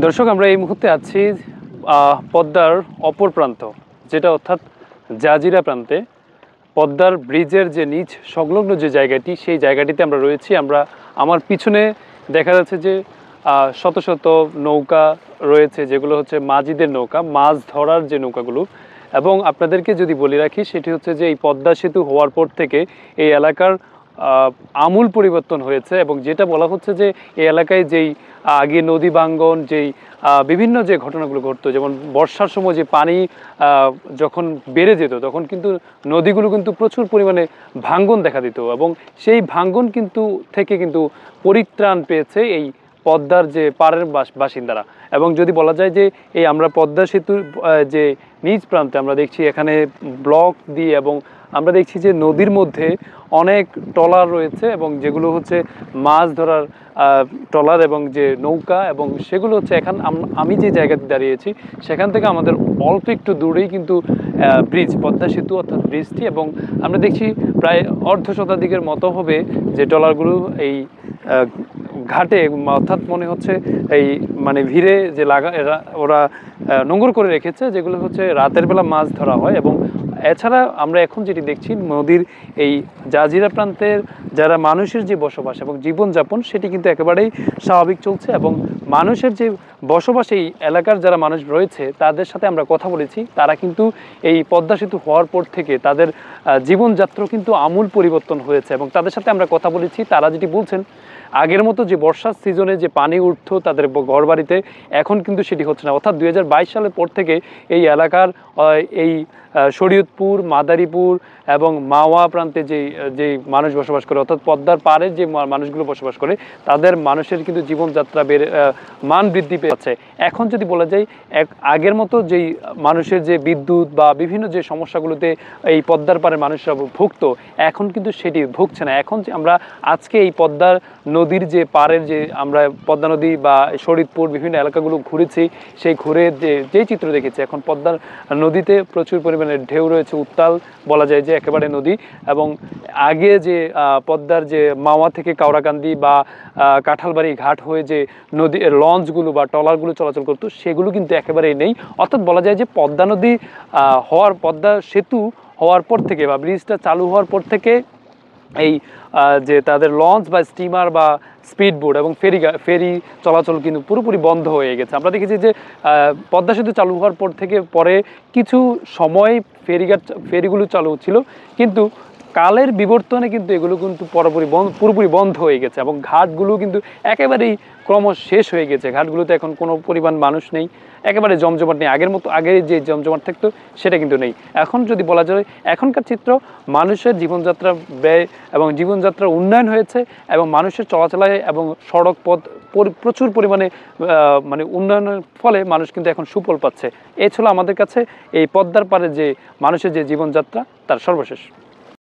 দর্শক, আমরা এই মুহূর্তে আছি পদ্মার অপর প্রান্ত, যেটা অর্থাৎ জাজিরা প্রান্তে। পদ্মার ব্রিজের যে নিচ সংলগ্ন যে জায়গাটি, সেই জায়গাটিতে আমরা রয়েছি। আমার পিছনে দেখা যাচ্ছে যে শত শত নৌকা রয়েছে, যেগুলো হচ্ছে মাঝিদের নৌকা, মাছ ধরার যে নৌকাগুলো। এবং আপনাদেরকে যদি বলে রাখি, সেটি হচ্ছে যে এই পদ্মা সেতু হওয়ার পর থেকে এই এলাকার আমূল পরিবর্তন হয়েছে। এবং যেটা বলা হচ্ছে যে এই এলাকায় যেই আগে নদী ভাঙ্গন, যেই বিভিন্ন যে ঘটনাগুলো ঘটতো, যেমন বর্ষার সময় যে পানি যখন বেড়ে যেত, তখন কিন্তু নদীগুলো কিন্তু প্রচুর পরিমাণে ভাঙ্গন দেখা দিত। এবং সেই ভাঙ্গন থেকে কিন্তু পরিত্রাণ পেয়েছে এই পদ্মার যে পাড়ের বাসিন্দারা। এবং যদি বলা যায় যে এই আমরা পদ্মা সেতুর যে নিজ প্রান্তে আমরা দেখছি এখানে ব্লক দিয়ে, এবং আমরা দেখছি যে নদীর মধ্যে অনেক ট্রলার রয়েছে, এবং যেগুলো হচ্ছে মাছ ধরার ট্রলার এবং যে নৌকা, এবং সেগুলো হচ্ছে আমি যে জায়গাতে দাঁড়িয়েছি সেখান থেকে আমাদের অল্প একটু দূরেই কিন্তু ব্রিজ, পদ্মা সেতু অর্থাৎ ব্রিজটি। এবং আমরা দেখছি প্রায় অর্ধ শতাধিকের মতো হবে যে ট্রলারগুলো এই ঘাটে, অর্থাৎ মনে হচ্ছে এই মানে ভিড়ে যে ওরা নোঙর করে রেখেছে, যেগুলো হচ্ছে রাতের বেলা মাছ ধরা হয়। এবং এছাড়া আমরা এখন যেটি দেখছি, নদীর এই জাজিরা প্রান্তের যারা মানুষের যে বসবাস এবং জীবনযাপন, সেটি কিন্তু একেবারেই স্বাভাবিক চলছে। এবং মানুষের যে বসবাস, এই এলাকার যারা মানুষ রয়েছে তাদের সাথে আমরা কথা বলেছি, তারা কিন্তু এই পদ্মা সেতু হওয়ার পর থেকে তাদের জীবনযাত্রা কিন্তু আমূল পরিবর্তন হয়েছে। এবং তাদের সাথে আমরা কথা বলেছি, তারা যেটি বলছেন, আগের মতো যে বর্ষার সিজনে যে পানি উঠতো তাদের ঘর বাড়িতে, এখন কিন্তু সেটি হচ্ছে না। অর্থাৎ 2022 সালের পর থেকে এই এলাকার এই শরীয়তপুর, মাদারীপুর এবং মাওয়া প্রান্তে যেই মানুষ বসবাস করে, অর্থাৎ পদ্মার পাড়ের যে মানুষগুলো বসবাস করে, তাদের মানুষের কিন্তু জীবনযাত্রা মান বৃদ্ধি পেয়েছে। এখন যদি বলা যায় আগের মতো যেই মানুষের যে বিদ্যুৎ বা বিভিন্ন যে সমস্যাগুলোতে এই পদ্মার পাড়ের মানুষরা ভুগতো, এখন কিন্তু সেটি ভুগছে না। এখন যে আমরা আজকে এই পদ্মার নদীর যে পাড়ের যে আমরা পদ্মা নদী বা শরীয়তপুর বিভিন্ন এলাকাগুলো ঘুরেছি, সেই ঘুরে যেই চিত্র দেখেছি, এখন পদ্মার নদীতে প্রচুর পরিমাণে ঢেউ রয়েছে, উত্তাল বলা যায় যে একেবারে নদী। এবং আগে যে পদ্মার যে মাওয়া থেকে কাওড়াকান্দি বা কাঁঠালবাড়ি ঘাট হয়ে যে নদী লঞ্চগুলো বা ট্রলারগুলো চলাচল করতো, সেগুলো কিন্তু একেবারেই নেই। অর্থাৎ বলা যায় যে পদ্মা নদী পদ্মা সেতু হওয়ার পর থেকে বা ব্রিজটা চালু হওয়ার পর থেকে এই যে তাদের লঞ্চ বা স্টিমার বা স্পিড বোট এবং ফেরি চলাচল কিন্তু পুরোপুরি বন্ধ হয়ে গেছে। আমরা দেখেছি যে পদ্মা সেতু চালু হওয়ার পরে কিছু সময় ফেরিগুলো চালু ছিল, কিন্তু কালের বিবর্তনে কিন্তু এগুলো কিন্তু পুরোপুরি বন্ধ হয়ে গেছে। এবং ঘাটগুলো কিন্তু একেবারেই ক্রমশ শেষ হয়ে গেছে। ঘাটগুলোতে এখন কোনো পরিমাণ মানুষ নেই, একেবারে জমজমাট নেই। আগের মতো আগে যে জমজমাট থাকতো সেটা কিন্তু নেই। এখন যদি বলা যায় এখনকার চিত্র, মানুষের জীবনযাত্রা ব্যয় এবং জীবনযাত্রার উন্নয়ন হয়েছে, এবং মানুষের চলাচলায় এবং সড়ক পথ প্রচুর পরিমাণে মানে উন্নয়নের ফলে মানুষ কিন্তু এখন সুফল পাচ্ছে। এই ছিল আমাদের কাছে এই পদ্মার পাড়ে যে মানুষের যে জীবনযাত্রা, তার সর্বশেষ।